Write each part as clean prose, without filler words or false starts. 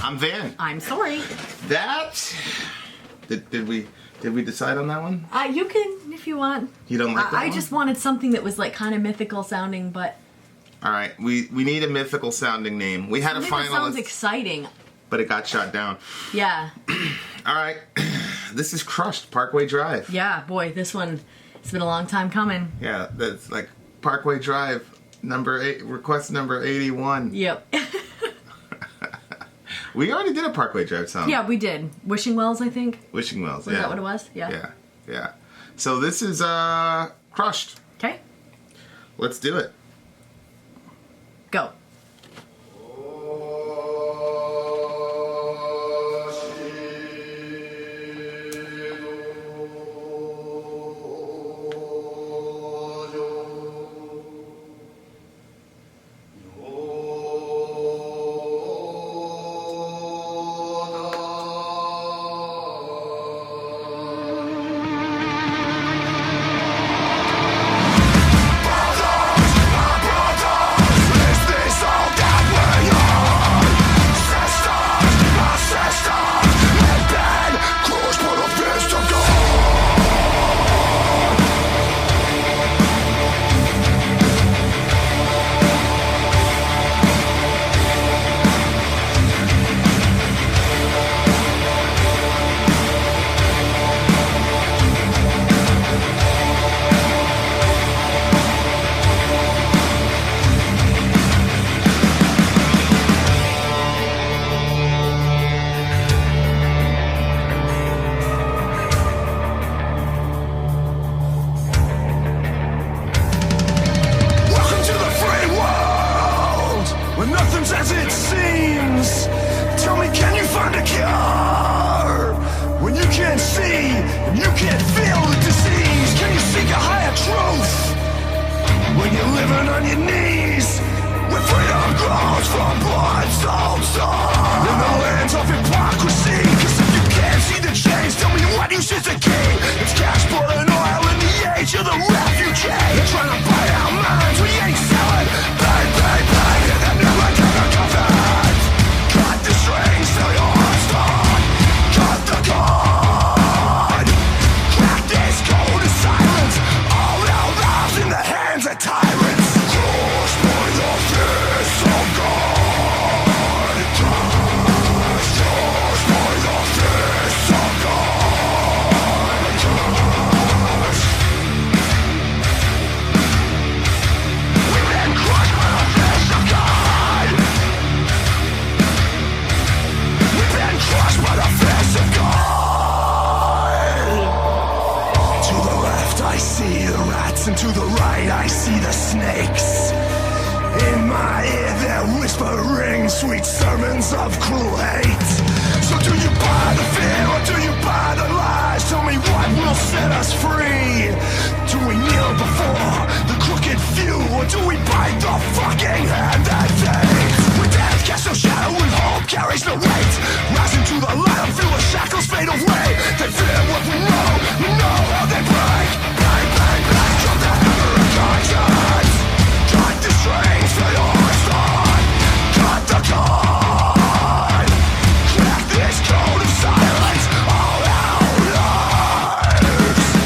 I'm Vin. I'm Sori. That did we decide on that one? You can if you want. You don't like that I one? just wanted something that was like kind of mythical sounding, but All right, we need a mythical sounding name. We had a something that sounds finalist, exciting. but it got shot down. Yeah. All right, this is Crushed, Parkway Drive. Yeah, boy, this one, it's been a long time coming. Yeah, that's like Parkway Drive, request number 81. Yep. We already did a Parkway Drive song. Yeah, we did. Wishing Wells, I think. Wishing Wells, Was yeah. that what it was? Yeah. Yeah. So this is Crushed. Okay. Let's do it. Go. As it seems, tell me, can you find a cure when you can't see and you can't feel the disease? Can you seek a higher truth when you're living on your knees? Where freedom grows from blood-soaked stone in the lands of hypocrisy. Cause if you can't see the change, tell me what use is the key. It's cash, blood, and oil in the age of the refugee. They're trying to buy our minds, we ain't selling. Bang, bang, bang, and they're never gonna cover. Cut the strings till your heart's done. Cut the cord. Crack this code of silence. All our lives in the hands of tyrants. Crushed by the fist of God. Crushed by the fist of God. Crushed. We've been crushed by the fist of God. We've been crushed by the fist of God. To the left I see the rats, and to the right I see the snakes. In my ear they're whispering sweet sermons of cruel hate. So do you buy the fear or do you buy the lies? Tell me what will set us free. Do we kneel before the crooked few, or do we bite the fucking hand that fades? When death casts no shadow and hope carries no weight, rising to the light and feel the shackles fade away. They fear what we know how they break. Bang, bang, bang, from the hammer of conscience. Cut the strings till your heart's done. Cut the cord. Crack this code of silence. All our lives.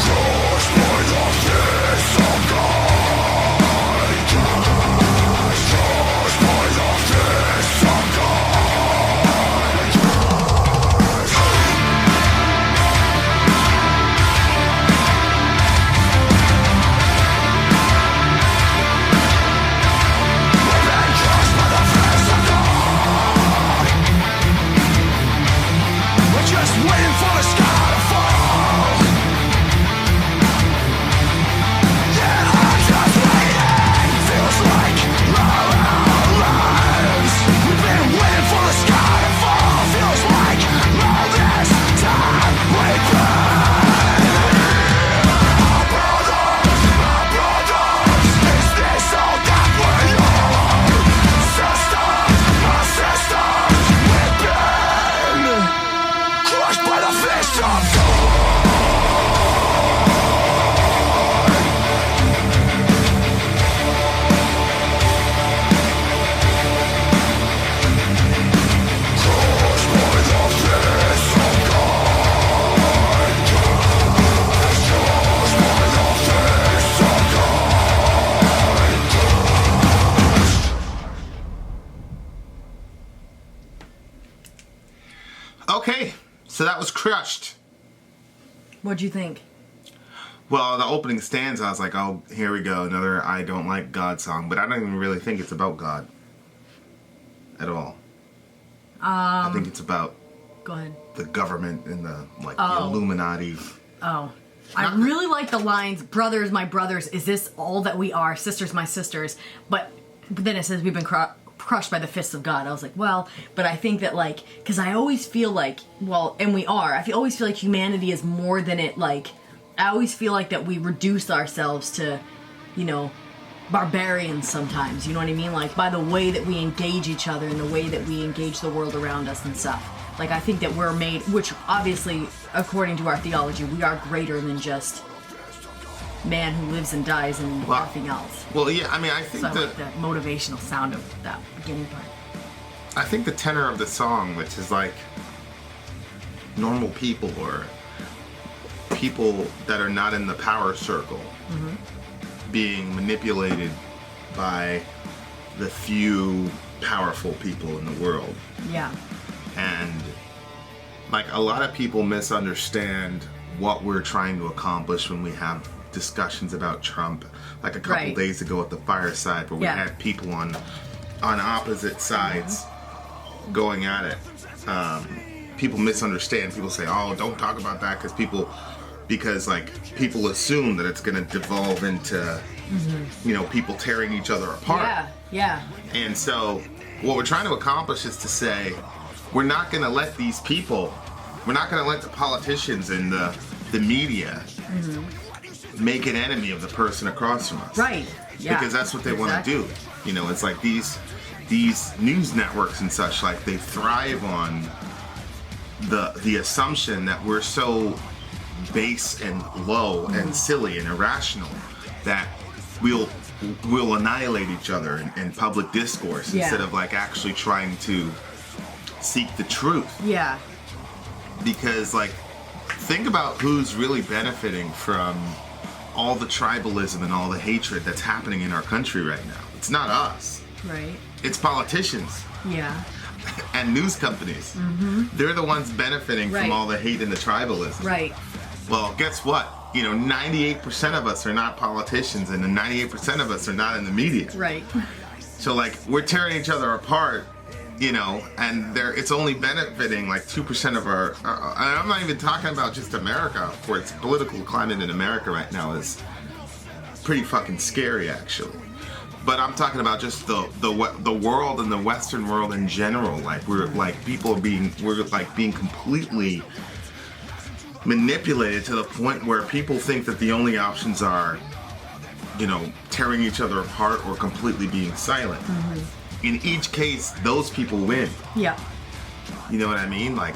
Crushed by the fist of God. Crushed. Okay, so that was Crushed. What'd you think? Well, the opening stanza, I was like, oh, here we go, another I Don't Like God song. But I don't even really think it's about God. At all. I think it's about Go ahead. the government and the Illuminati. Oh. I really like the lines, brothers, my brothers, is this all that we are? Sisters, my sisters. But then it says we've been crushed by the fists of God. I was like, well, but I think that, like, because I always feel like, well, and we are, always feel like humanity is more than it, like, I always feel like that we reduce ourselves to, you know, barbarians sometimes, you know what I mean? Like, by the way that we engage each other and the way that we engage the world around us and stuff. Like, I think that we're made, which obviously, according to our theology, we are greater than just man who lives and dies and nothing else. Well, yeah, I mean, I think so I like the motivational sound of that beginning part. I think the tenor of the song, which is like normal people or people that are not in the power circle being manipulated by the few powerful people in the world. Yeah. And like a lot of people misunderstand what we're trying to accomplish when we have discussions about Trump. Like a couple days ago at the fireside where we had people on opposite sides going at it. People misunderstand. People say, "Oh, don't talk about that," because like people assume that it's going to devolve into you know, people tearing each other apart. Yeah. And so what we're trying to accomplish is to say, we're not going to let these people, we're not going to let the politicians and the media make an enemy of the person across from us. Right. Yeah. Because that's what they want to do. You know, it's like these news networks and such, like they thrive on the assumption that we're so base and low and silly and irrational that we'll annihilate each other in public discourse instead of like actually trying to seek the truth. Yeah. Because like, think about who's really benefiting from all the tribalism and all the hatred that's happening in our country right now. It's not us. Right. It's politicians. Yeah. And news companies. They're the ones benefiting from all the hate and the tribalism. Right. Well, guess what? You know, 98% of us are not politicians, and the 98% of us are not in the media. Right. So, like, we're tearing each other apart, you know, and it's only benefiting like 2% of our. And I'm not even talking about just America. For its political climate in America right now is pretty fucking scary, actually. But I'm talking about just the world and the Western world in general. Like we're being completely manipulated to the point where people think that the only options are, you know, tearing each other apart or completely being silent. In each case, those people win. Yeah. You know what I mean? Like,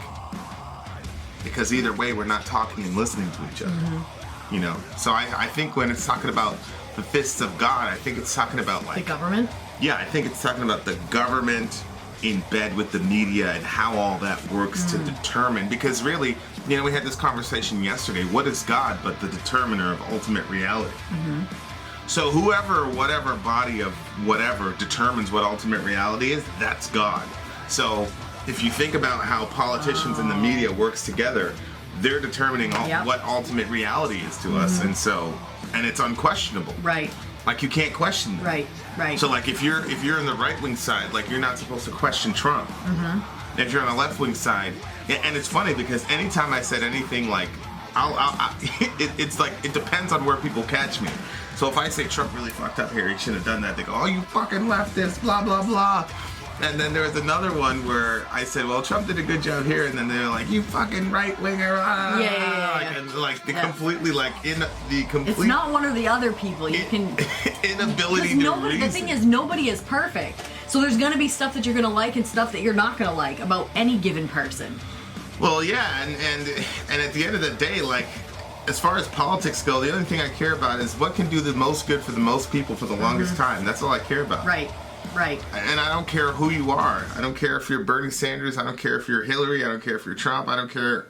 because either way, we're not talking and listening to each other. You know? So I think when it's talking about the fists of God, I think it's talking about like... The government? Yeah, I think it's talking about the government in bed with the media and how all that works to determine. Because really, you know, we had this conversation yesterday. What is God but the determiner of ultimate reality? So whoever, whatever body of whatever determines what ultimate reality is, that's God. So if you think about how politicians and the media works together, they're determining what ultimate reality is to us. And so, and it's unquestionable. Right. Like you can't question them. Right. So like if you're in the right wing side, like you're not supposed to question Trump. If you're on the left wing side, and it's funny because anytime I said anything like, it's like it depends on where people catch me. So if I say Trump really fucked up here, he shouldn't have done that, they go, "Oh, you fucking leftist, blah blah blah." And then there was another one where I said, "Well, Trump did a good job here," and then they're like, "You fucking right winger." Yeah. And like the completely like in the complete. It's not one or the other people. You can inability to nobody. reason. The thing is, nobody is perfect. So there's gonna be stuff that you're gonna like and stuff that you're not gonna like about any given person. Well, yeah, and at the end of the day, like, as far as politics go, the only thing I care about is what can do the most good for the most people for the longest time. That's all I care about. Right. And I don't care who you are. I don't care if you're Bernie Sanders. I don't care if you're Hillary. I don't care if you're Trump. I don't care.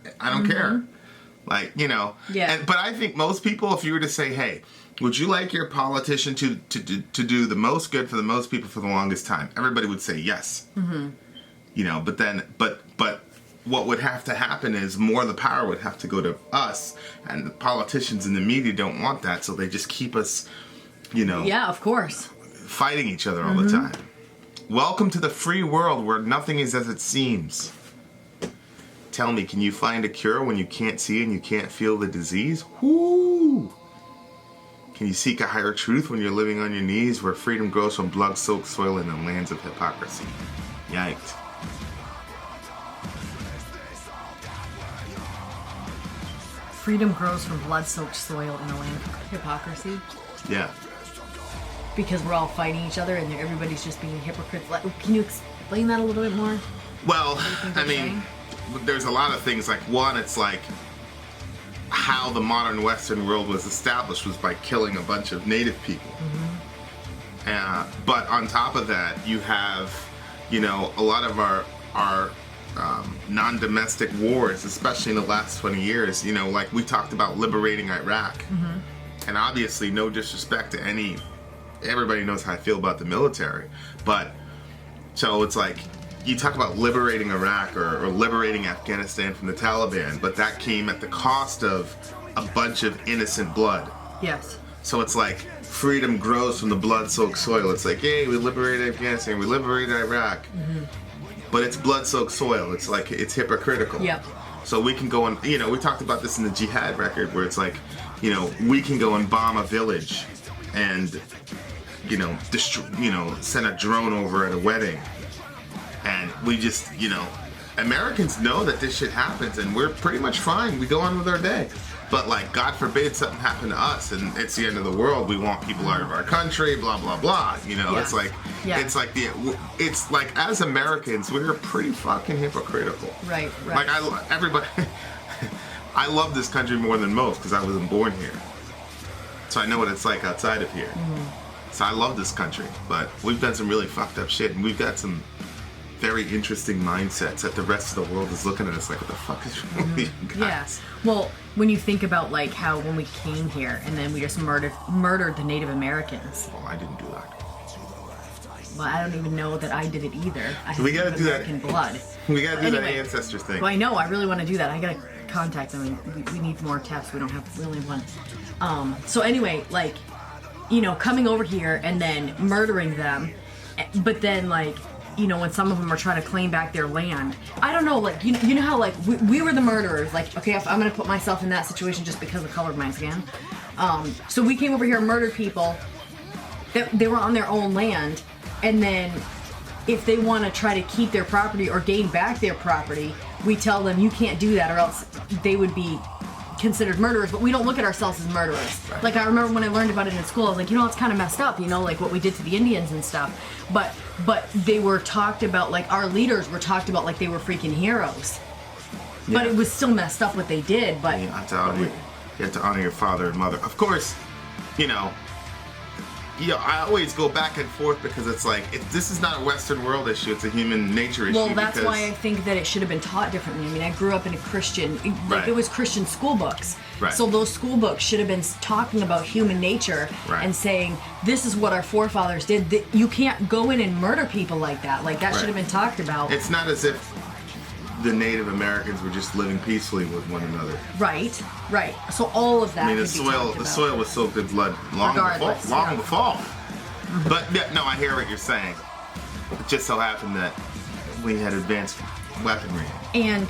Like, you know. Yeah. But I think most people, if you were to say, "Hey, would you like your politician to do the most good for the most people for the longest time?" Everybody would say yes. You know, but what would have to happen is more of the power would have to go to us, and the politicians and the media don't want that, so they just keep us, Yeah, of course. fighting each other all the time. Welcome to the free world where nothing is as it seems. Tell me, can you find a cure when you can't see and you can't feel the disease? Whoo! Can you seek a higher truth when you're living on your knees where freedom grows from blood-soaked soil in the lands of hypocrisy? Yikes. Freedom grows from blood-soaked soil in the land of hypocrisy. Yeah. Because we're all fighting each other and everybody's just being hypocrites. Can you explain that a little bit more? Well, think I they're mean, saying? there's a lot of things. Like, one, it's like how the modern Western world was established was by killing a bunch of native people. But on top of that, you have, a lot of our non-domestic wars, especially in the last 20 years. Like we talked about liberating Iraq, and obviously, no disrespect to everybody knows how I feel about the military, but so it's like you talk about liberating Iraq or liberating Afghanistan from the Taliban, but that came at the cost of a bunch of innocent blood. Yes. So it's like freedom grows from the blood-soaked soil. It's like, yay, we liberated Afghanistan, we liberated Iraq, but it's blood-soaked soil. It's like, it's hypocritical. Yep. So we can go and, we talked about this in the Jihad record where it's like, we can go and bomb a village and send a drone over at a wedding, and we just, Americans know that this shit happens, and we're pretty much fine. We go on with our day. But like, God forbid something happened to us, and it's the end of the world. We want people out of our country, blah blah blah. Yeah. It's like, it's like as Americans, we're pretty fucking hypocritical. Right. Like everybody, I love this country more than most because I wasn't born here, so I know what it's like outside of here. So I love this country, but we've done some really fucked up shit, and we've got some very interesting mindsets that the rest of the world is looking at us like, what the fuck is wrong with you guys? Yes. Well, when you think about like how when we came here and then we just murdered the Native Americans. Well, I didn't do that. Well, I don't even know that I did it either. I We gotta do that. American blood. We gotta do that Anyway. ancestor thing. Well, I know. I really want to do that. I gotta contact them. We need more tests. We only have one. So anyway, like, coming over here and then murdering them, but then like, when some of them are trying to claim back their land, I don't know. Like, you know how like we were the murderers. Like, okay, if I'm gonna put myself in that situation just because of the color of my skin. So we came over here and murdered people. They were on their own land, and then if they want to try to keep their property or gain back their property, we tell them you can't do that or else they would be considered murderers, but we don't look at ourselves as murderers. Right. Like, I remember when I learned about it in school, I was like, it's kind of messed up, like what we did to the Indians and stuff. But they were talked about, like, our leaders were talked about like they were freaking heroes. Yeah. But it was still messed up what they did, but... You have to honor your father and mother. Of course, I always go back and forth because it's like, this is not a Western world issue, it's a human nature issue. Well, that's why I think that it should have been taught differently. I mean, I grew up in a Christian, Right. It was Christian school books. Right. So those school books should have been talking about human nature Right. and saying, this is what our forefathers did. You can't go in and murder people like that. Like, that Right. should have been talked about. It's not as if the Native Americans were just living peacefully with one another. Right. So all of that I mean, could be talked the about. soil was soaked in blood long Regardless, before. yeah. But yeah, no, I hear what you're saying. It just so happened that we had advanced weaponry. And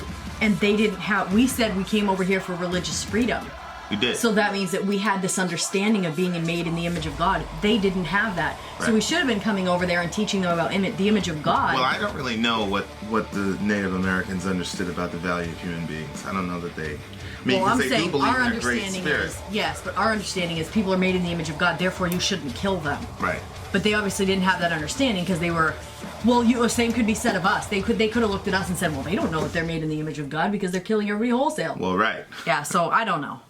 they didn't have... We said we came over here for religious freedom. We did. So that means that we had this understanding of being made in the image of God. They didn't have that. Right. So we should have been coming over there and teaching them about the image of God. Well, I don't really know what the Native Americans understood about the value of human beings. I don't know that they... Well, I'm they do saying believe our in a great understanding spirit. is... Yes, but our understanding is people are made in the image of God, therefore you shouldn't kill them. Right. But they obviously didn't have that understanding because they were... Well, the same could be said of us. They could have looked at us and said, well, they don't know that they're made in the image of God because they're killing everybody wholesale. Well, right. Yeah, so I don't know.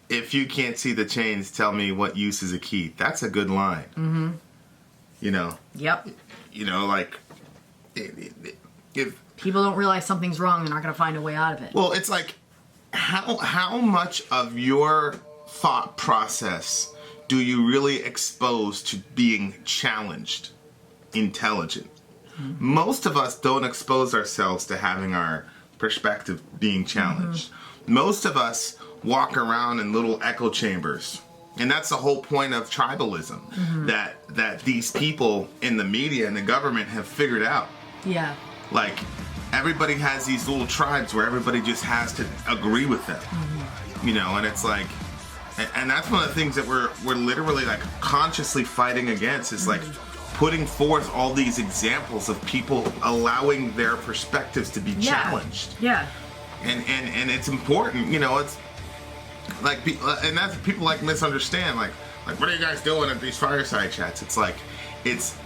If you can't see the chains, tell me what use is a key. That's a good line. Mm-hmm. Yep. Like... If People don't realize something's wrong, they're not going to find a way out of it. Well, it's like, how much of your thought process do you really expose to being challenged, intelligent? most of us don't expose ourselves to having our perspective being challenged. Most of us walk around in little echo chambers. And that's the whole point of tribalism, that these people in the media and the government have figured out. Yeah. Like, everybody has these little tribes where everybody just has to agree with them. You know, and it's like, and that's one of the things that we're literally like consciously fighting against is like putting forth all these examples of people allowing their perspectives to be challenged. Yeah. And it's important, you know, it's like, and that's people like misunderstand, like what are you guys doing at these fireside chats? It's like, it's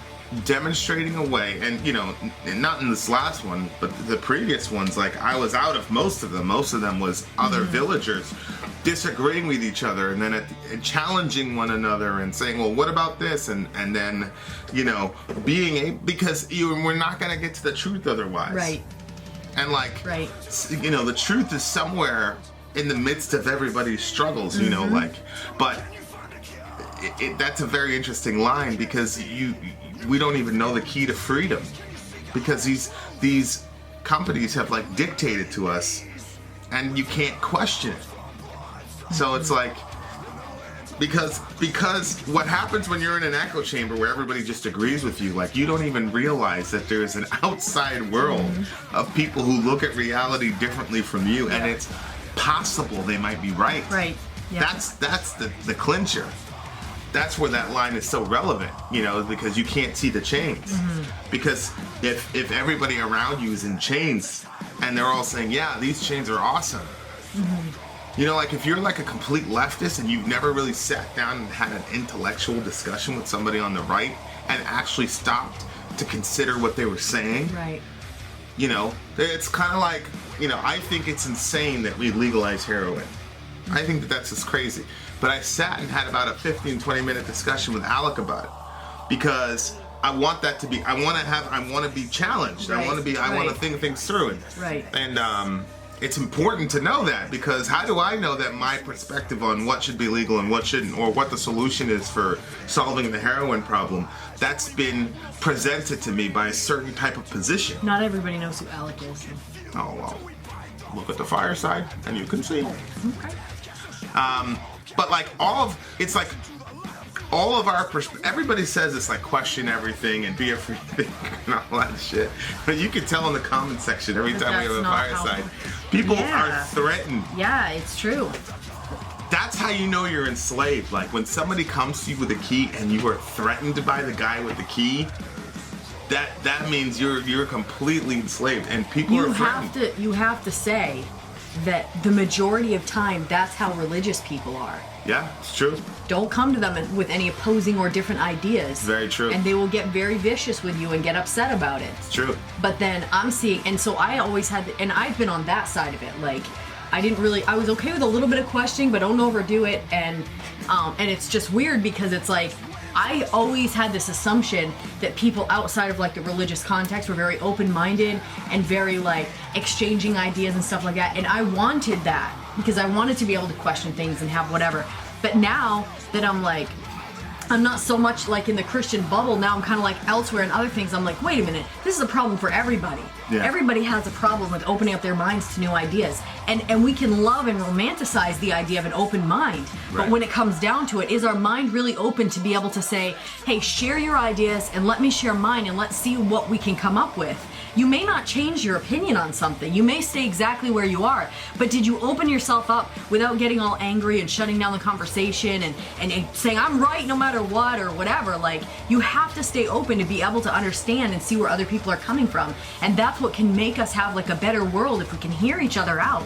demonstrating a way, and you know, not in this last one, but the previous ones, like I was out of most of them was other villagers disagreeing with each other and then challenging one another and saying, well, what about this, and then, you know, because we're not going to get to the truth otherwise, right? And like, you know, the truth is somewhere in the midst of everybody's struggles, you know, like, but that's a very interesting line, because we don't even know the key to freedom, because these companies have like dictated to us, and you can't question it. So it's like, because what happens when you're in an echo chamber where everybody just agrees with you, like you don't even realize that there's an outside world of people who look at reality differently from you, and it's possible they might be right. Right. Yeah. That's the clincher. That's where that line is so relevant, you know, because you can't see the chains. Because if everybody around you is in chains and they're all saying, yeah, these chains are awesome. You know, like if you're like a complete leftist and you've never really sat down and had an intellectual discussion with somebody on the right and actually stopped to consider what they were saying. Right. You know, it's kind of like, you know, I think it's insane that we legalize heroin. I think that that's just crazy. But I sat and had about a 15, 20-minute discussion with Alec about it, because I want that to be, I want to be challenged. Right. I want to think things through. And it's important to know that, because how do I know that my perspective on what should be legal and what shouldn't, or what the solution is for solving the heroin problem, that's been presented to me by a certain type of position. Not everybody knows who Alec is. Oh, well, look at the fireside and you can see. Okay. But like it's like all of our everybody says it's like question everything and be a free thinker and all that shit. But you can tell in the comment section every time we have a fireside, people are threatened. Yeah, it's true. That's how you know you're enslaved. Like when somebody comes to you with a key and you are threatened by the guy with the key, that means you're completely enslaved, and people are threatened. You have to say that the majority of time, that's how religious people are. Yeah, it's true. Don't come to them with any opposing or different ideas. Very true. And they will get very vicious with you and get upset about it. It's true. But then I'm seeing, and so I always had, and I've been on that side of it. Like, I was okay with a little bit of questioning, but don't overdo it. And it's just weird because it's like, I always had this assumption that people outside of like the religious context were very open-minded and very like exchanging ideas and stuff like that. And I wanted that because I wanted to be able to question things and have whatever. But now that I'm not so much like in the Christian bubble, now I'm kind of like elsewhere in other things. I'm like, wait a minute, this is a problem for everybody. Yeah. Everybody has a problem with opening up their minds to new ideas. And we can love and romanticize the idea of an open mind. Right. But when it comes down to it, is our mind really open to be able to say, hey, share your ideas and let me share mine and let's see what we can come up with. You may not change your opinion on something. You may stay exactly where you are. But did you open yourself up without getting all angry and shutting down the conversation and saying, I'm right no matter what or whatever? Like, you have to stay open to be able to understand and see where other people are coming from. And that's what can make us have like a better world if we can hear each other out.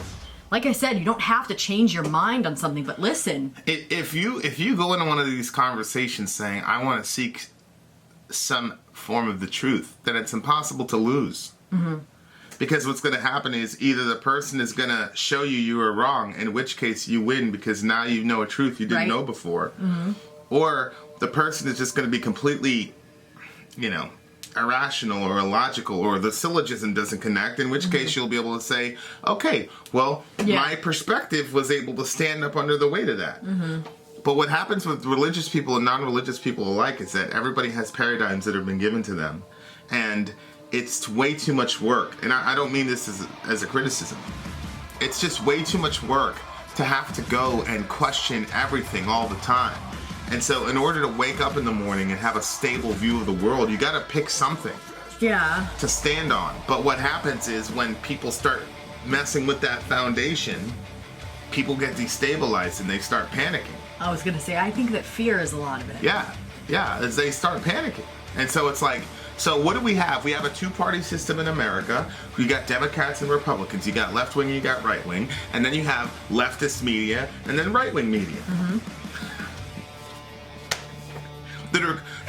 Like I said, you don't have to change your mind on something, but listen. If you go into one of these conversations saying, I want to seek some form of the truth, then it's impossible to lose. Mm-hmm. Because what's going to happen is either the person is going to show you were wrong, in which case you win because now you know a truth you didn't know before. Mm-hmm. Or the person is just going to be completely, irrational or illogical, or the syllogism doesn't connect, in which case you'll be able to say, okay, well, my perspective was able to stand up under the weight of that. Mm-hmm. But what happens with religious people and non-religious people alike is that everybody has paradigms that have been given to them. And it's way too much work. And I don't mean this as a criticism. It's just way too much work to have to go and question everything all the time. And so in order to wake up in the morning and have a stable view of the world, you got to pick something to stand on. But what happens is when people start messing with that foundation, people get destabilized and they start panicking. I was gonna say, I think that fear is a lot of it. Yeah, as they start panicking. And so it's like, so what do we have? We have a two-party system in America. You got Democrats and Republicans. You got left-wing, you got right-wing. And then you have leftist media and then right-wing media. Mm-hmm.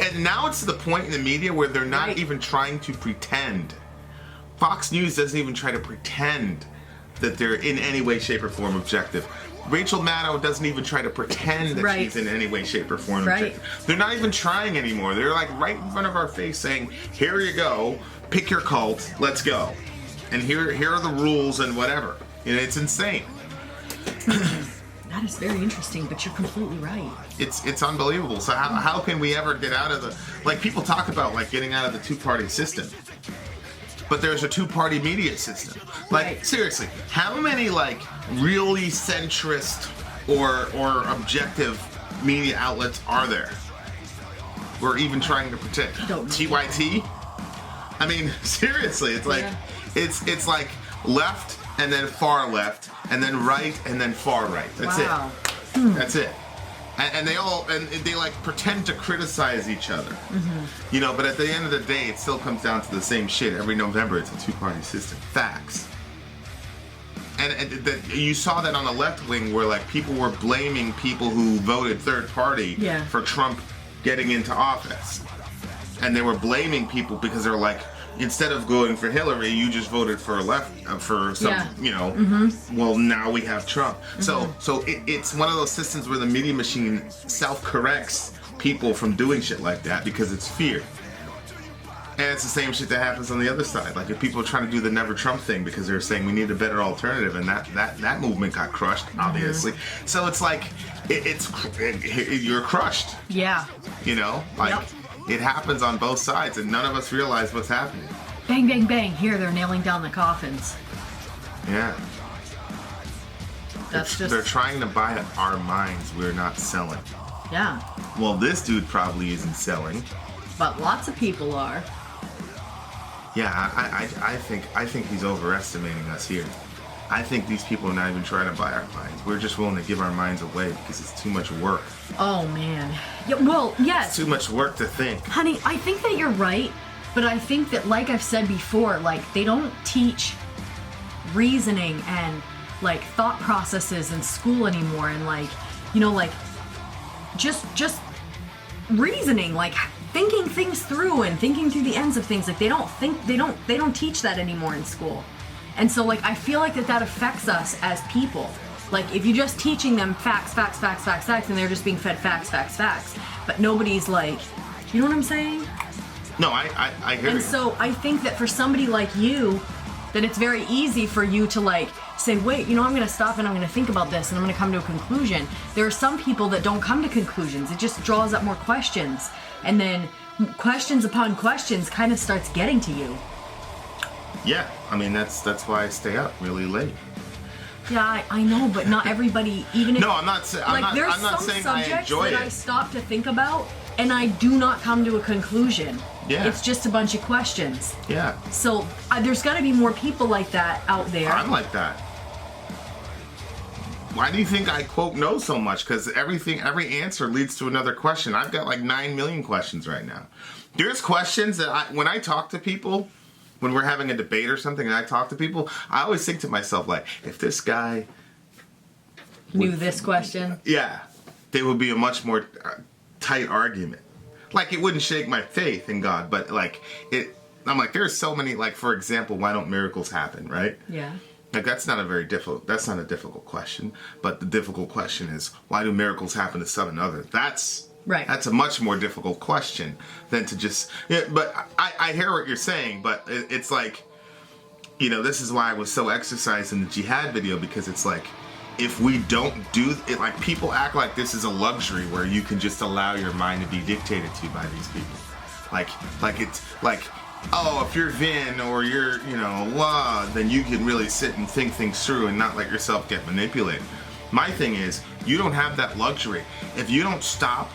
And now it's to the point in the media where they're not even trying to pretend. Fox News doesn't even try to pretend that they're in any way, shape, or form objective. Rachel Maddow doesn't even try to pretend that she's in any way, shape, or form objective. They're not even trying anymore. They're like right in front of our face saying, here you go, pick your cult, let's go. And here are the rules and whatever. You know, it's insane. That is very interesting, but you're completely right. It's unbelievable. So how can we ever get out of the, like people talk about like getting out of the two-party system. But there's a two-party media system. Like, seriously, how many, like, really centrist or objective media outlets are there? We're even trying to protect. TYT? I mean, seriously, it's like, it's like left and then far left and then right and then far right. That's it. That's it. And they like pretend to criticize each other, you know. But at the end of the day, it still comes down to the same shit. Every November, it's a two-party system. Facts. And you saw that on the left wing, where like people were blaming people who voted third party for Trump getting into office, and they were blaming people because they're like, instead of going for Hillary, you just voted for for some, you know. Well, now we have Trump. So it's one of those systems where the media machine self-corrects people from doing shit like that because it's fear. And it's the same shit that happens on the other side. Like if people are trying to do the Never Trump thing because they're saying we need a better alternative, and that movement got crushed, obviously. So it's like you're crushed. Yeah. You know, like. It happens on both sides, and none of us realize what's happening. Bang, bang, bang. Here, they're nailing down the coffins. Yeah. They're trying to buy our minds. We're not selling. Yeah. Well, this dude probably isn't selling. But lots of people are. Yeah, I think he's overestimating us here. I think these people are not even trying to buy our minds. We're just willing to give our minds away because it's too much work. Oh, man. Yeah, well, yes. It's too much work to think. Honey, I think that you're right, but I think that, like I've said before, like, they don't teach reasoning and, like, thought processes in school anymore, and, like, you know, like, just reasoning, like, thinking things through and thinking through the ends of things. Like, they don't teach that anymore in school. And so, like, I feel like that affects us as people. Like, if you're just teaching them facts, and they're just being fed facts, but nobody's like, you know what I'm saying? No, I hear you. And so I think that for somebody like you, that it's very easy for you to, like, say, wait, you know, I'm going to stop and I'm going to think about this and I'm going to come to a conclusion. There are some people that don't come to conclusions. It just draws up more questions. And then questions upon questions kind of starts getting to you. Yeah, I mean, that's why I stay up really late. Yeah, I know, but not everybody, even if... No, I'm not saying I enjoy it. There's some subjects that I stop to think about, and I do not come to a conclusion. Yeah. It's just a bunch of questions. Yeah. So there's got to be more people like that out there. I'm like that. Why do you think I quote know so much? Because every answer leads to another question. I've got like 9 million questions right now. There's questions that when I talk to people... When we're having a debate or something and I talk to people, I always think to myself, like, if this guy... knew this question? Yeah. They would be a much more tight argument. Like, it wouldn't shake my faith in God, but, like, I'm like, there's so many, like, for example, why don't miracles happen, right? Yeah. Like, that's not a difficult question. But the difficult question is, why do miracles happen to some and others? That's a much more difficult question than to just... Yeah, but I hear what you're saying, but it's like, you know, this is why I was so exercised in the jihad video, because it's like, if we don't do it, like, people act like this is a luxury where you can just allow your mind to be dictated to by these people. Like it's like oh, if you're Vin or you're, then you can really sit and think things through and not let yourself get manipulated. My thing is, you don't have that luxury. If you don't stop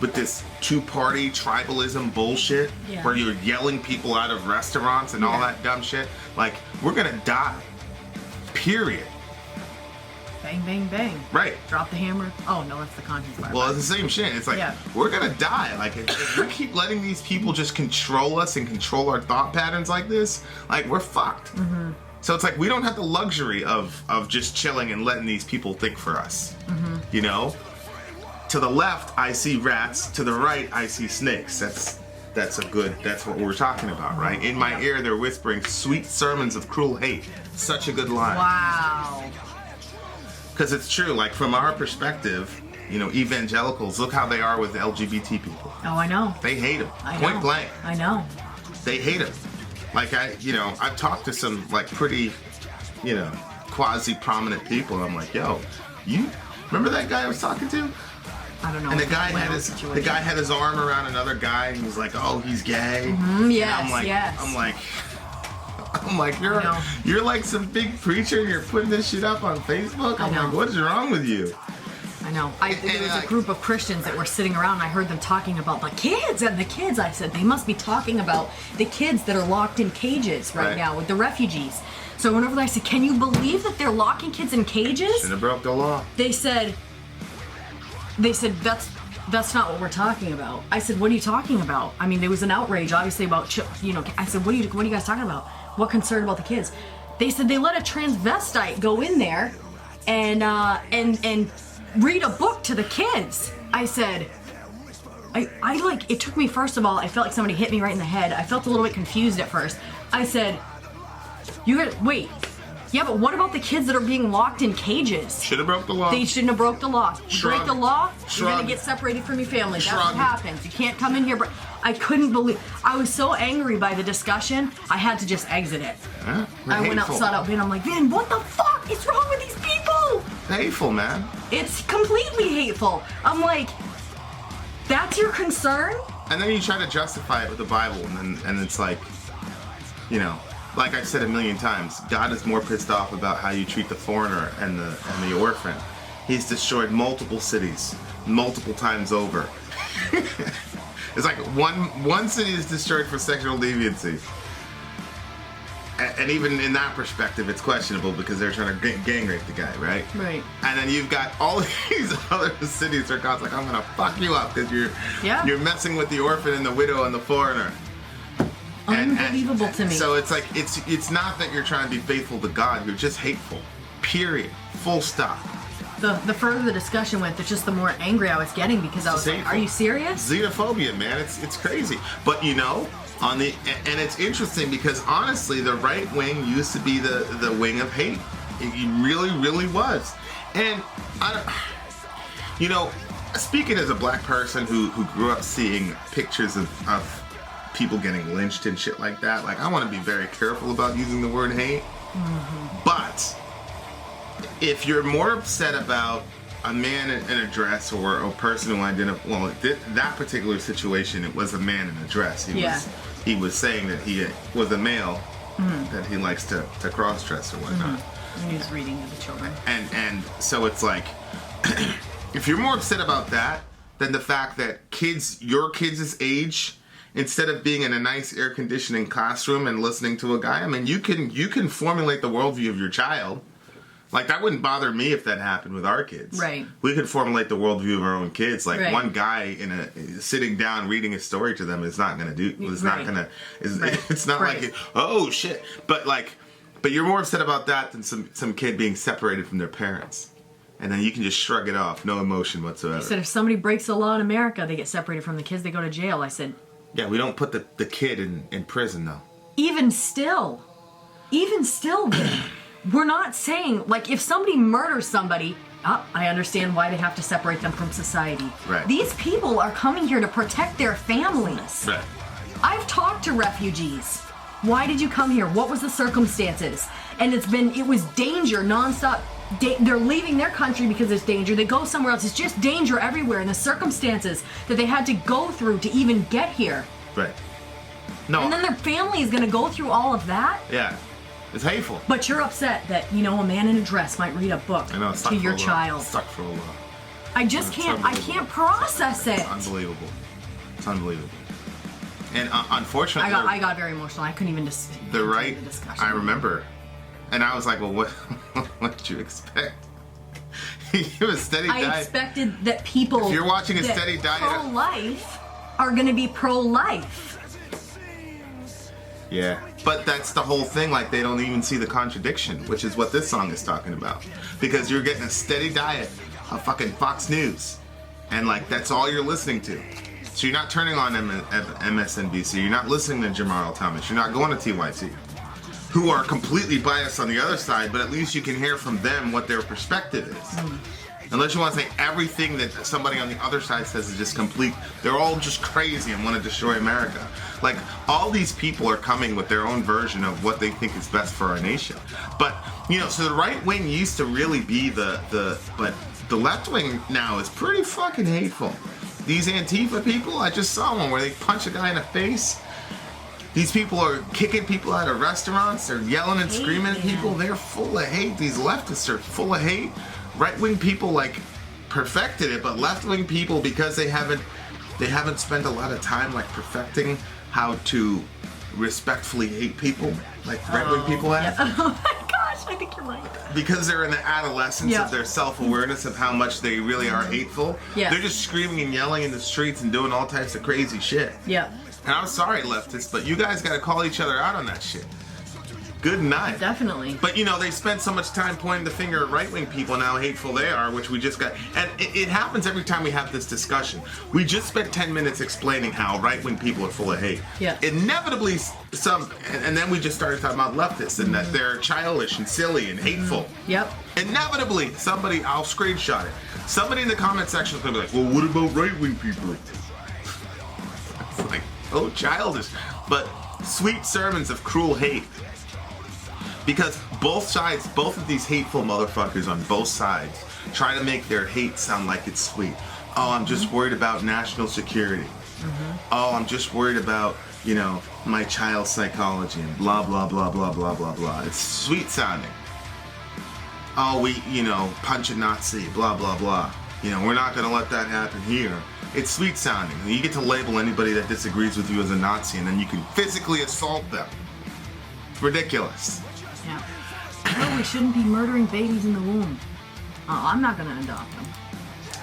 with this two-party tribalism bullshit where you're yelling people out of restaurants and all that dumb shit, like, we're gonna die. Period. Bang, bang, bang. Right. Drop the hammer. Oh, no, that's the conscience fire. Well, it's the same shit. It's like, we're gonna die. Like, if we keep letting these people just control us and control our thought patterns like this, like, we're fucked. Mm-hmm. So it's like, we don't have the luxury of just chilling and letting these people think for us. Mm-hmm. You know? To the left, I see rats. To the right, I see snakes. That's what we're talking about, right? In my ear, they're whispering sweet sermons of cruel hate. Such a good line. Wow. Because it's true, like, from our perspective, evangelicals, look how they are with LGBT people. Oh, I know. They hate them. I know. Point blank. I know. They hate them. Like, I've talked to some, like, pretty, quasi-prominent people, and I'm like, yo, you remember that guy I was talking to? I don't know. And the guy had his arm around another guy, and he was like, oh, he's gay. Mm-hmm, yes, and I'm like, yes. I'm like, you're like some big preacher and you're putting this shit up on Facebook? I'm like, what is wrong with you? I know. There was a group of Christians that were sitting around, and I heard them talking about the kids. I said, they must be talking about the kids that are locked in cages right now with the refugees. So I went over there, I said, can you believe that they're locking kids in cages? Shouldn't have broke the law. They said, that's not what we're talking about. I said, what are you talking about? I mean, there was an outrage, obviously, about, I said, what are you guys talking about? What concern about the kids? They said they let a transvestite go in there and read a book to the kids. I said, it took me, first of all, I felt like somebody hit me right in the head. I felt a little bit confused at first. I said, wait. Yeah, but what about the kids that are being locked in cages? Should have broke the law. They shouldn't have broke the law. You break the law, you're gonna get separated from your family. That's what happens. You can't come in here. I couldn't believe. I was so angry by the discussion. I had to just exit it. I went outside out Vin. I'm like, Vin, what the fuck is wrong with these people? Hateful, man. It's completely hateful. I'm like, that's your concern? And then you try to justify it with the Bible, and it's like, like I've said a million times, God is more pissed off about how you treat the foreigner and the orphan. He's destroyed multiple cities, multiple times over. It's like one city is destroyed for sexual deviancy. And even in that perspective, it's questionable because they're trying to gang rape the guy, right? Right. And then you've got all these other cities where God's like, I'm gonna fuck you up because you're messing with the orphan and the widow and the foreigner. Unbelievable to me. So it's like it's not that you're trying to be faithful to God, you're just hateful. Period. Full stop. The further the discussion went, just the more angry I was getting because I was like, are you serious? Xenophobia, man, it's crazy. But and it's interesting because honestly, the right wing used to be the wing of hate. It really, really was. And speaking as a black person who grew up seeing pictures of people getting lynched and shit like that, like, I want to be very careful about using the word hate. Mm-hmm. But if you're more upset about a man in a dress or a person who identified, that particular situation, it was a man in a dress. He was saying that he was a male, that he likes to cross-dress or whatnot. Mm-hmm. And he was reading to the children. And so it's like, if you're more upset about that than the fact that your kids' age, instead of being in a nice air conditioning classroom and listening to a guy, I mean, you can formulate the worldview of your child. Like, that wouldn't bother me if that happened with our kids. Right. We could formulate the worldview of our own kids. Like, one guy sitting down reading a story to them is not going to do. It's not going to. It's not like, oh shit. But you're more upset about that than some kid being separated from their parents. And then you can just shrug it off, no emotion whatsoever. I said, if somebody breaks the law in America, they get separated from the kids, they go to jail. I said, yeah, we don't put the kid in prison, though. Even still, we're not saying, like, if somebody murders somebody, I understand why they have to separate them from society. Right. These people are coming here to protect their families. Right. I've talked to refugees. Why did you come here? What was the circumstances? And it was danger nonstop. They're leaving their country because there's danger. They go somewhere else. It's just danger everywhere. And the circumstances that they had to go through to even get here. Right. No. And then their family is going to go through all of that. Yeah. It's hateful. But you're upset that, a man in a dress might read a book I know, it's to your child. Stuck for a while. I just I can't process it. It's unbelievable. It's unbelievable. And unfortunately, I got very emotional. I couldn't even just. The right. The discussion. I remember, and I was like, "Well, what did you expect?" You a steady diet. I expected that people. If you're watching a that steady diet, pro-life are going to be pro-life. Yeah, but that's the whole thing. Like, they don't even see the contradiction, which is what this song is talking about. Because you're getting a steady diet of fucking Fox News, and like that's all you're listening to. So you're not turning on MSNBC. You're not listening to Jamarl Thomas. You're not going to TYT, who are completely biased on the other side. But at least you can hear from them what their perspective is. Unless you want to say everything that somebody on the other side says is just complete. They're all just crazy and want to destroy America. Like, all these people are coming with their own version of what they think is best for our nation. But, so the right wing used to really be but the left wing now is pretty fucking hateful. These Antifa people, I just saw one where they punch a guy in the face. These people are kicking people out of restaurants. They're yelling and screaming at people. They're full of hate. These leftists are full of hate. Right-wing people like perfected it, but left-wing people, because they haven't spent a lot of time like perfecting how to respectfully hate people like right-wing people have. Yeah. Oh my gosh, I think you're right. Because they're in the adolescence of their self-awareness of how much they really are hateful. Yeah. They're just screaming and yelling in the streets and doing all types of crazy shit. Yeah. And I'm sorry, leftists, but you guys got to call each other out on that shit. Good night. Definitely. But they spend so much time pointing the finger at right-wing people and how hateful they are, which we just got. And it happens every time we have this discussion. We just spent 10 minutes explaining how right-wing people are full of hate. Yeah. Inevitably, and then we just started talking about leftists and that they're childish and silly and hateful. Yep. Inevitably, I'll screenshot it. Somebody in the comment section is going to be like, well, what about right-wing people? It's like, oh, childish. But sweet sermons of cruel hate. Because both sides, both of these hateful motherfuckers on both sides, try to make their hate sound like it's sweet. Oh, I'm just worried about national security. Oh, I'm just worried about, my child's psychology and blah, blah, blah, blah, blah, blah, blah. It's sweet sounding. Oh, we, punch a Nazi, blah, blah, blah. We're not going to let that happen here. It's sweet sounding. You get to label anybody that disagrees with you as a Nazi, and then you can physically assault them. It's ridiculous. Yeah. No, we shouldn't be murdering babies in the womb. Oh, I'm not going to adopt them.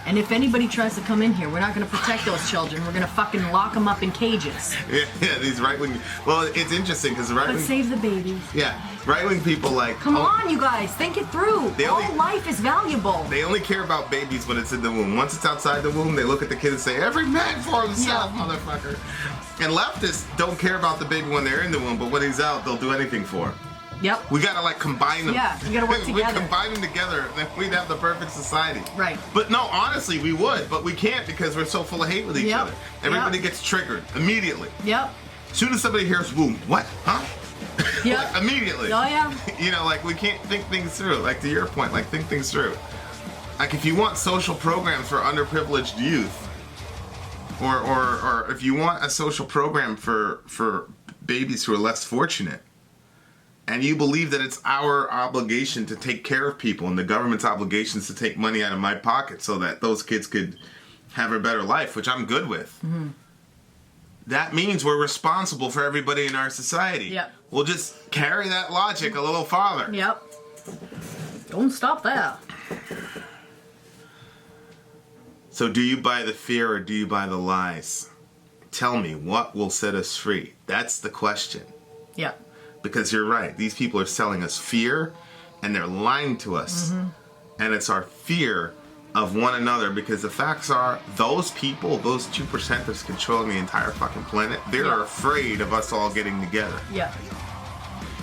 And if anybody tries to come in here, we're not going to protect those children. We're going to fucking lock them up in cages. Yeah, these right-wing... Well, it's interesting because the right-wing... But save the babies. Yeah, right-wing people like... Come on, you guys. Think it through. All life is valuable. They only care about babies when it's in the womb. Once it's outside the womb, they look at the kid and say, every man for himself, motherfucker. And leftists don't care about the baby when they're in the womb, but when he's out, they'll do anything for him. Yep. We gotta combine them. Yeah, we gotta work together. We combine them together, then we'd have the perfect society. Right. But no, honestly, we would, but we can't because we're so full of hate with each other. Everybody gets triggered immediately. Yep. As soon as somebody hears womb, what? Huh? Yep. Like, immediately. Oh yeah. Like we can't think things through. Like to your point, like think things through. Like if you want social programs for underprivileged youth, or if you want a social program for babies who are less fortunate, and you believe that it's our obligation to take care of people and the government's obligations to take money out of my pocket so that those kids could have a better life, which I'm good with. Mm-hmm. That means we're responsible for everybody in our society. Yep. We'll just carry that logic a little farther. Yep. Don't stop there. So do you buy the fear or do you buy the lies? Tell me, what will set us free? That's the question. Yep. Because you're right. These people are selling us fear, and they're lying to us. Mm-hmm. And it's our fear of one another, because the facts are, those people, those 2% that's controlling the entire fucking planet, they're afraid of us all getting together. Yeah.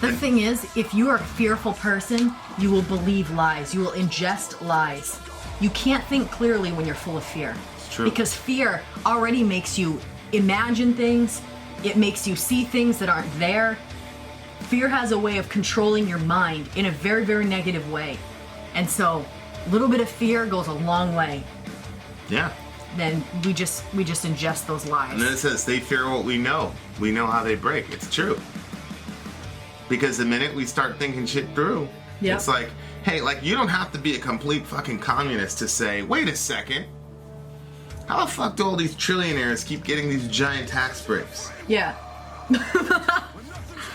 The thing is, if you are a fearful person, you will believe lies. You will ingest lies. You can't think clearly when you're full of fear. It's true. Because fear already makes you imagine things. It makes you see things that aren't there. Fear has a way of controlling your mind in a very, very negative way. And so, a little bit of fear goes a long way. Yeah. then we just ingest those lies. And then it says they fear what we know. We know how they break. It's true. Because the minute we start thinking shit through, it's like, hey, like, you don't have to be a complete fucking communist to say, wait a second, how the fuck do all these trillionaires keep getting these giant tax breaks? Yeah.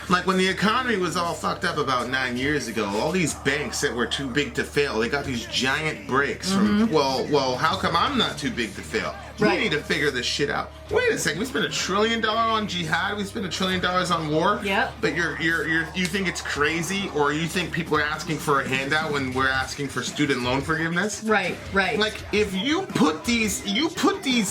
Like, when the economy was all fucked up about 9 years ago, all these banks that were too big to fail, they got these giant breaks from, well, how come I'm not too big to fail? Right. We need to figure this shit out. Wait a second, we spent $1 trillion on jihad, we spent $1 trillion on war. Yep. But you think it's crazy, or you think people are asking for a handout when we're asking for student loan forgiveness? Right. Like, if you put these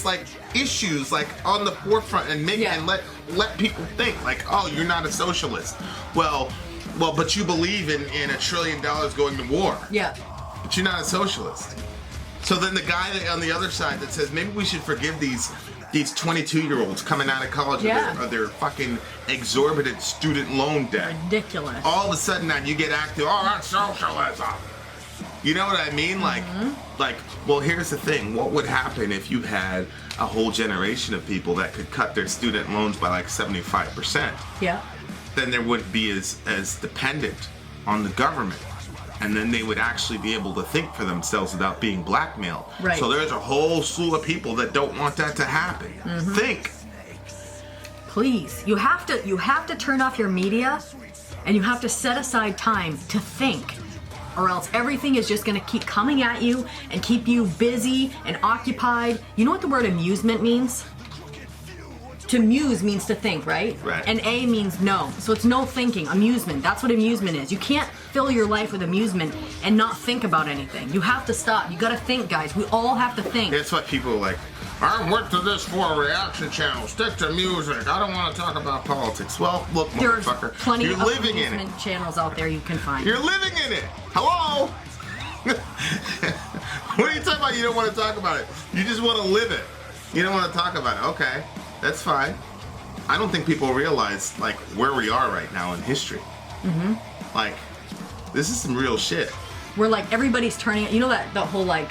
like issues like on the forefront and make and let people think like, oh, you're not a socialist. Well, but you believe in $1 trillion going to war. Yeah. But you're not a socialist. So then the guy on the other side that says maybe we should forgive these 22-year-olds coming out of college of their fucking exorbitant student loan debt. Ridiculous. All of a sudden now you get active, oh, that's socialism. You know what I mean? Like, well, here's the thing. What would happen if you had a whole generation of people that could cut their student loans by like 75%? Yeah. Then there wouldn't be as dependent on the government. And then they would actually be able to think for themselves without being blackmailed. Right. So there's a whole slew of people that don't want that to happen. Think. Please, you have to turn off your media, and you have to set aside time to think, or else everything is just going to keep coming at you and keep you busy and occupied. You know what the word amusement means? To muse means to think, right? Right. And A means no. So it's no thinking. Amusement. That's what amusement is. You can't fill your life with amusement and not think about anything. You have to stop. You gotta think, guys. We all have to think. That's what people are like, I went to this for a reaction channel. Stick to music. I don't want to talk about politics. Well, look, There's motherfucker. plenty You're of living in it. amusement channels out there you can find. You're living in it. Hello? What are you talking about? You don't want to talk about it. You just want to live it. You don't want to talk about it. Okay, that's fine. I don't think people realize like where we are right now in history. Like, this is some real shit. Where like everybody's turning, you know that whole like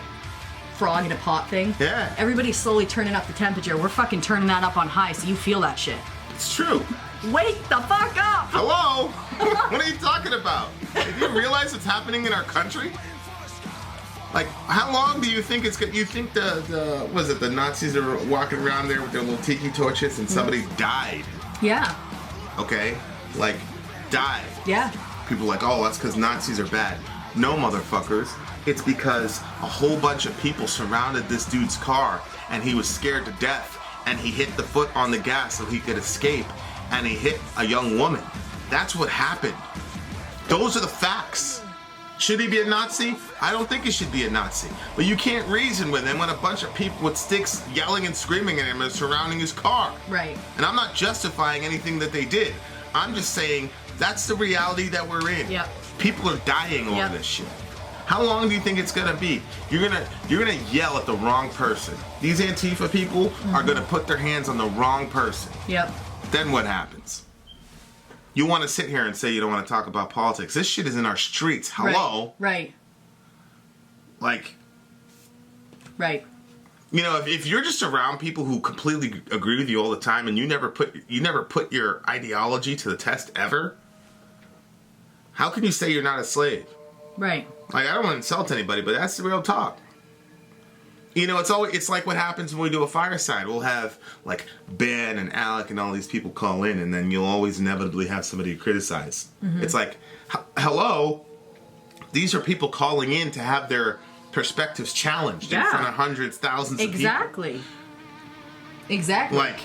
frog in a pot thing? Yeah. Everybody's slowly turning up the temperature. We're fucking turning that up on high so you feel that shit. It's true. Wake the fuck up! Hello? What are you talking about? Do you realize what's happening in our country? Like, how long do you think it's good? You think the Nazis are walking around there with their little tiki torches and somebody died? Yeah. Okay? Like, died. Yeah. People are like, oh, that's because Nazis are bad. No, motherfuckers. It's because a whole bunch of people surrounded this dude's car and he was scared to death and he hit the foot on the gas so he could escape and he hit a young woman. That's what happened. Those are the facts. Should he be a Nazi? I don't think he should be a Nazi. But you can't reason with him when a bunch of people with sticks yelling and screaming at him are surrounding his car. Right. And I'm not justifying anything that they did. I'm just saying that's the reality that we're in. Yep. People are dying over this shit. How long do you think it's gonna be? You're gonna yell at the wrong person. These Antifa people are gonna put their hands on the wrong person. Yep. Then what happens? You want to sit here and say you don't want to talk about politics. This shit is in our streets. Hello? Right. Like, right. you know, if you're just around people who completely agree with you all the time and you never put your ideology to the test ever, how can you say you're not a slave? Right. Like, I don't want to insult anybody, but that's the real talk. You know, it's like what happens when we do a fireside. We'll have like Ben and Alec and all these people call in, and then you'll always inevitably have somebody to criticize. It's like, hello, these are people calling in to have their perspectives challenged in front of hundreds, thousands of people. Exactly. Like,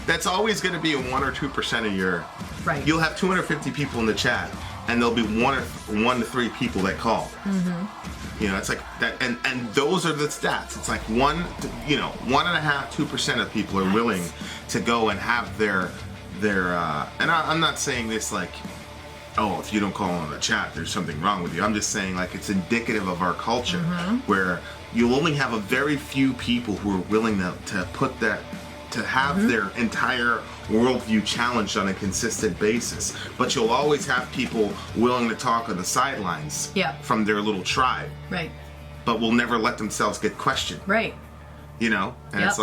that's always going to be a 1 or 2% of your. Right. You'll have 250 people in the chat, and there'll be one to three people that call. You know, it's like that, and those are the stats. It's like 1.5, 2% of people are willing to go and have their. And I'm not saying this like, oh, if you don't call on the chat, there's something wrong with you. I'm just saying like it's indicative of our culture, where you'll only have a very few people who are willing to put that, to have their entire worldview challenged on a consistent basis. But you'll always have people willing to talk on the sidelines from their little tribe. Right. But will never let themselves get questioned. Right. you know? And Yep. it's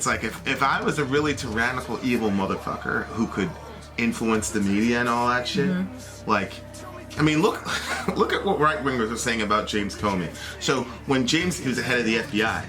like if I was a really tyrannical, evil motherfucker who could influence the media and all that shit, like, I mean, look at what right-wingers are saying about James Comey. So when he was the head of the FBI.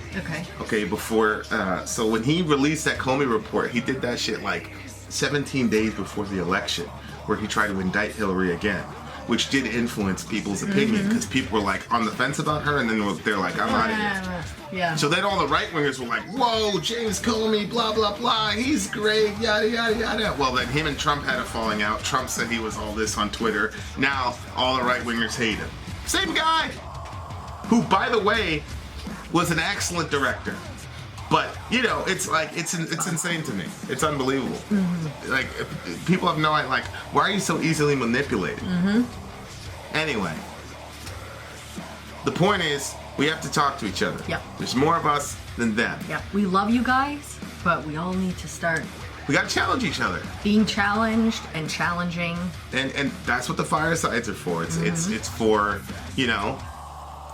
Okay, before, so when he released that Comey report, he did that shit like 17 days before the election, where he tried to indict Hillary again, which did influence people's opinion, because people were like on the fence about her, and then they're like, I'm out of here. Yeah. So then all the right-wingers were like, whoa, James Comey, blah, blah, blah, he's great, yada, yada, yada. Well, then him and Trump had a falling out. Trump said he was all this on Twitter. Now all the right-wingers hate him. Same guy, who, by the way, was an excellent director. But, you know, it's like, it's insane to me. It's unbelievable. Like, people have no idea, like, why are you so easily manipulated? Anyway, the point is, we have to talk to each other. Yep. There's more of us than them. Yeah, we love you guys, but we all need to start We gotta challenge each other. being challenged and challenging. And that's what the firesides are for. It's for, you know,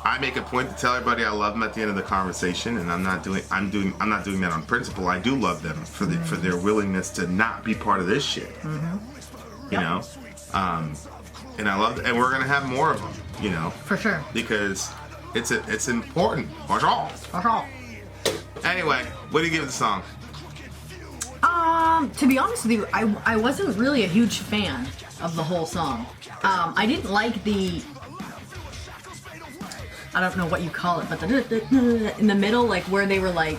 I make a point to tell everybody I love them at the end of the conversation, and I'm not doing that on principle. I do love them for their willingness to not be part of this shit. You know? And I love, and we're gonna have more of them, you know, For sure. because it's important. Watch all. For sure. Anyway, what do you give the song? To be honest with you, I wasn't really a huge fan of the whole song. I didn't like the, I don't know what you call it, but the in the middle, like where they were like,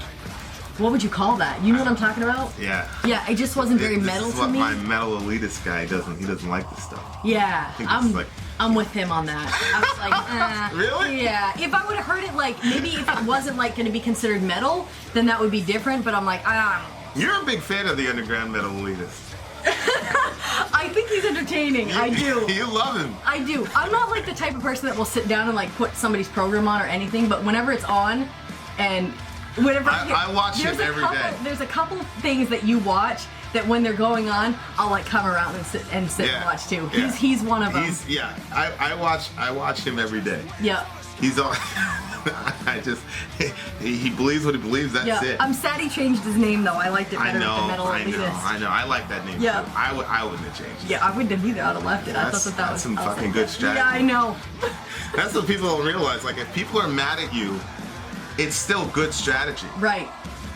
what would you call that? You know what I'm talking about? Yeah. Yeah, it just wasn't very This metal is to what me. my metal elitist guy doesn't. He doesn't like this stuff. Yeah, think it's like- I'm with him on that. I was like, Really? Yeah. If I would have heard it, like maybe if it wasn't like going to be considered metal, then that would be different. But I'm like, You're a big fan of the underground metal elitist. I think he's entertaining. I do. You love him. I do. I'm not like the type of person that will sit down and like put somebody's program on or anything, but whenever it's on and whenever I watch him every day. There's a couple things that you watch that when they're going on, I'll like come around and sit and watch too. Yeah. He's one of them. I watch him every day. Yeah. He's all he believes what he believes, that's Yeah. it. I'm sad he changed his name though. I liked it better with the metal elitist. I know. I like that name Yeah. too. I wouldn't have changed it. Yeah, I wouldn't have either. I'd have left it. I thought that That's was some I was fucking like, good strategy. Yeah, I know. That's what people don't realize. Like, if people are mad at you, it's still good strategy. Right.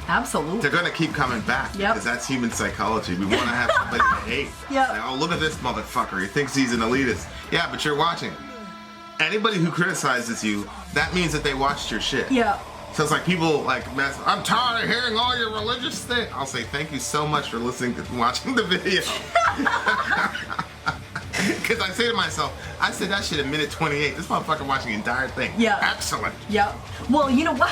Absolutely. They're gonna keep coming back because that's human psychology. We want to have somebody to hate. Yep. Like, oh, look at this motherfucker. He thinks he's an elitist. Yeah, but you're watching. Anybody who criticizes you, that means that they watched your shit. Yeah. So it's like people like, I'm tired of hearing all your religious things. I'll say thank you so much for listening to watching the video. Because I say to myself, I said that shit at minute 28. This motherfucker watching the entire thing. Yeah. Excellent. Yep. Well, you know what?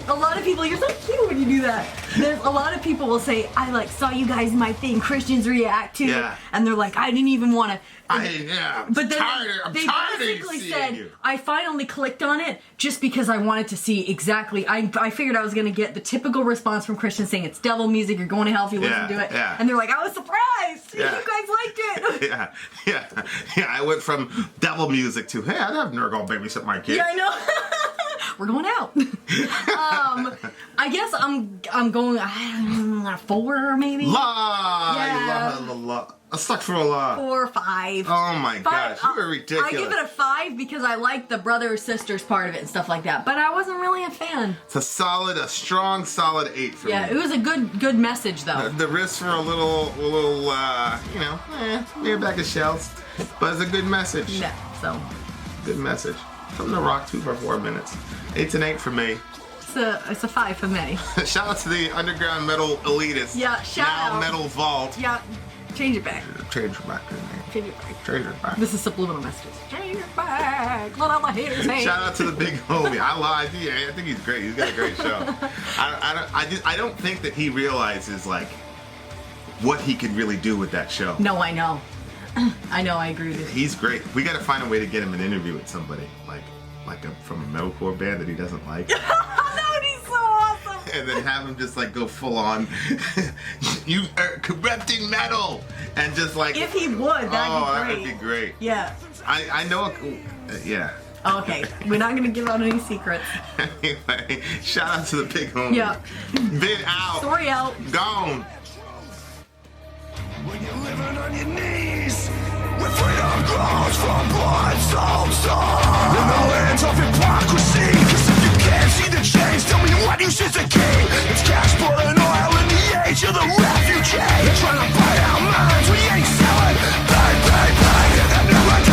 A lot of people, you're so cute when you do that. There's a lot of people will say, I like saw you guys in my thing, Christians react to it. And they're like, I didn't even want to. I'm But then tired they of basically seeing said, you. I finally clicked on it just because I wanted to see exactly. I figured I was going to get the typical response from Christians saying it's devil music, you're going to hell if you listen to it. Yeah. And they're like, I was surprised. Yeah. You guys liked it. Yeah. I went from devil music to, hey, I'd have Nurgle babysit my kid. Yeah, I know. We're going out. I guess I'm going 4 maybe. La. Astaghfirullah. 4 or 5. Oh my gosh, you are ridiculous. I give it a 5 because I like the brother sisters part of it and stuff like that. But I wasn't really a fan. It's a strong, solid 8 for me. Yeah, it was a good message though. The risks were a little, maybe a bag of shells, but it's a good message. Yeah, so Good message. Something to rock to for 4 minutes. 8's an 8 for me. it's a 5 for me. Shout out to the underground metal elitists. Yeah, shout now out. Metal Vault. Yeah, change it back. Change it back. Change it back. Change it back. This is subliminal messages. Change it back. Let all the haters hate. Shout out to the big homie. I think he's great. He's got a great show. I don't think that he realizes like what he could really do with that show. No, I know. I agree with you. He's great. We got to find a way to get him an interview with somebody from a metalcore band that he doesn't like. That would be so awesome. And then have him just like go full on, you are corrupting metal, and just like If he would, that'd be great. that'd be great. Yeah. I know. Yeah. Okay, we're not gonna give out any secrets. Anyway, shout out to the big homie. Yeah. Vin out. Story out. Gone. When you're living on your knees, where freedom grows from blood, soul, soul. In the lands of hypocrisy, 'cause if you can't see the change, tell me what you should say.